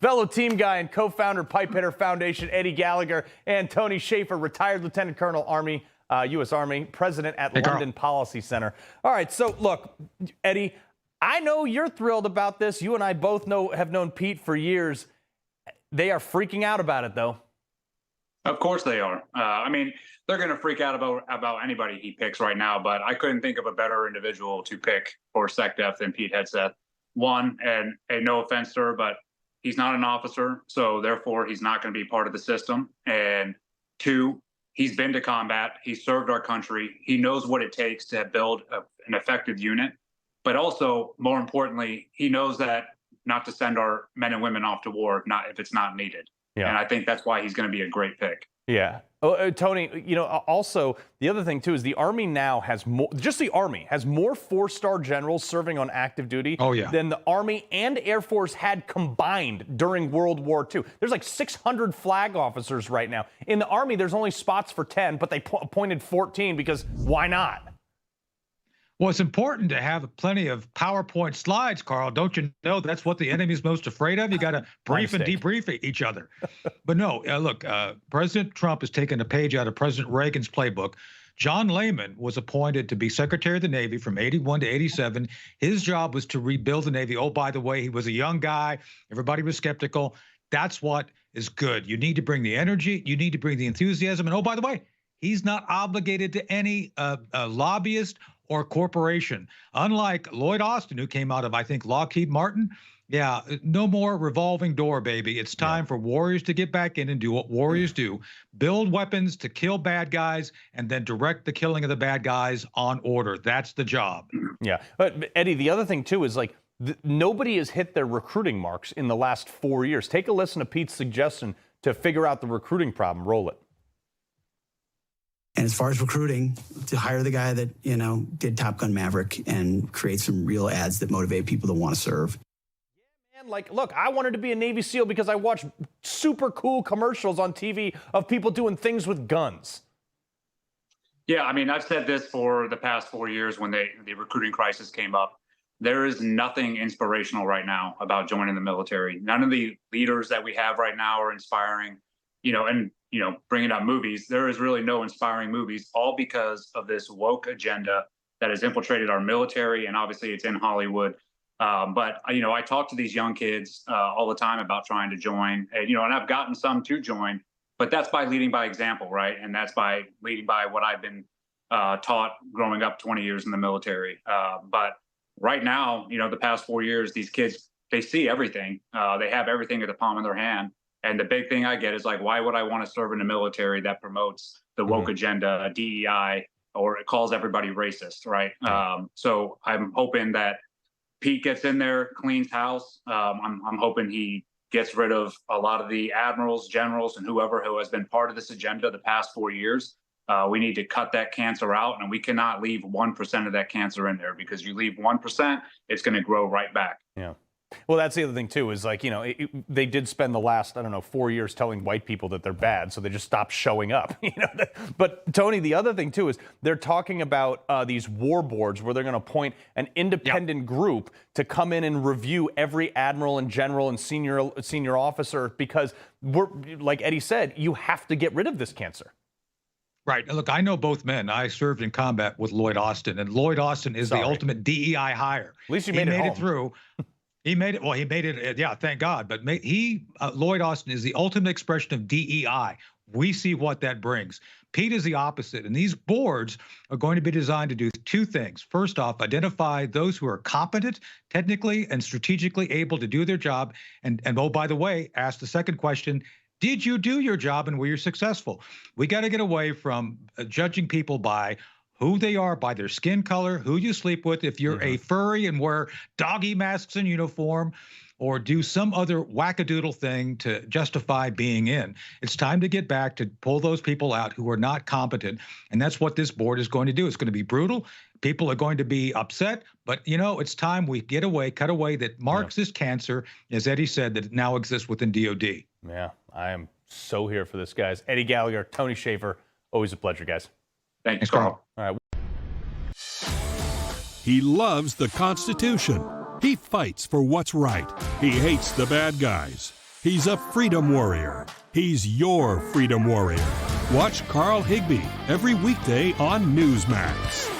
Fellow team guy and co-founder Pipe Hitter Foundation, Eddie Gallagher, and Tony Shaffer, retired Lieutenant Colonel, Army, U.S. Army, president at London Policy Center. All right, so look, Eddie, I know you're thrilled about this. You and I both have known Pete for years. They are freaking out about it, though. Of course they are. I mean, they're going to freak out about anybody he picks right now, but I couldn't think of a better individual to pick for SecDef than Pete Hegseth. One, and no offense, sir, but he's not an officer, so therefore he's not going to be part of the system. And two, he's been to combat. He served our country. He knows what it takes to build an effective unit. But also, more importantly, he knows that not to send our men and women off to war if it's not needed. Yeah. And I think that's why he's going to be a great pick. Yeah. Tony, also the other thing, too, is the Army now has more, just the Army has more four-star generals serving on active duty than the Army and Air Force had combined during World War II. There's like 600 flag officers right now. In the Army, there's only spots for 10, but they appointed 14 because why not? Well, it's important to have plenty of PowerPoint slides, Carl. Don't you know that's what the enemy's most afraid of? You got to brief and debrief each other. But no, look, President Trump has taken a page out of President Reagan's playbook. John Lehman was appointed to be Secretary of the Navy from 81 to 87. His job was to rebuild the Navy. Oh, by the way, he was a young guy. Everybody was skeptical. That's what is good. You need to bring the energy. You need to bring the enthusiasm. And oh, by the way, he's not obligated to any lobbyist or corporation. Unlike Lloyd Austin, who came out of, I think, Lockheed Martin. Yeah, no more revolving door, baby. It's time for warriors to get back in and do what warriors do. Build weapons to kill bad guys and then direct the killing of the bad guys on order. That's the job. Yeah. But, Eddie, the other thing, too, is like nobody has hit their recruiting marks in the last 4 years. Take a listen to Pete's suggestion to figure out the recruiting problem. Roll it. And as far as recruiting, to hire the guy that, did Top Gun Maverick and create some real ads that motivate people to want to serve. Yeah, man, like, look, I wanted to be a Navy SEAL because I watched super cool commercials on TV of people doing things with guns. Yeah, I mean, I've said this for the past 4 years when the recruiting crisis came up. There is nothing inspirational right now about joining the military. None of the leaders that we have right now are inspiring, bringing up movies. There is really no inspiring movies, all because of this woke agenda that has infiltrated our military, and obviously it's in Hollywood. But I talk to these young kids all the time about trying to join, and I've gotten some to join, but that's by leading by example, right? And that's by leading by what I've been taught growing up 20 years in the military. But right now, the past 4 years, these kids, they see everything. They have everything at the palm of their hand. And the big thing I get is like, why would I want to serve in the military that promotes the woke agenda, DEI, or it calls everybody racist, right? So I'm hoping that Pete gets in there, cleans house. I'm hoping he gets rid of a lot of the admirals, generals, and whoever who has been part of this agenda the past 4 years. We need to cut that cancer out, and we cannot leave 1% of that cancer in there, because you leave 1%, it's going to grow right back. Yeah. Well, that's the other thing, too, is like, they did spend the last, 4 years telling white people that they're bad, so they just stopped showing up. But, Tony, the other thing, too, is they're talking about these war boards where they're going to appoint an independent group to come in and review every admiral and general and senior officer, because, like Eddie said, you have to get rid of this cancer. Right. Look, I know both men. I served in combat with Lloyd Austin, and Lloyd Austin is the ultimate DEI hire. At least you made it through. He made it. Well, he made it. Yeah, thank God. But Lloyd Austin is the ultimate expression of DEI. We see what that brings. Pete is the opposite. And these boards are going to be designed to do two things. First off, identify those who are competent, technically and strategically able to do their job. And oh, by the way, ask the second question. Did you do your job and were you successful? We got to get away from judging people by who they are, by their skin color, who you sleep with, if you're a furry and wear doggy masks in uniform, or do some other wackadoodle thing to justify being in. It's time to get back to pull those people out who are not competent, and that's what this board is going to do. It's going to be brutal. People are going to be upset, but, it's time we cut away that Marxist cancer, as Eddie said, that now exists within DOD. Yeah, I am so here for this, guys. Eddie Gallagher, Tony Shaffer, always a pleasure, guys. Thanks, Carl. All right. He loves the Constitution. He fights for what's right. He hates the bad guys. He's a freedom warrior. He's your freedom warrior. Watch Carl Higbie every weekday on Newsmax.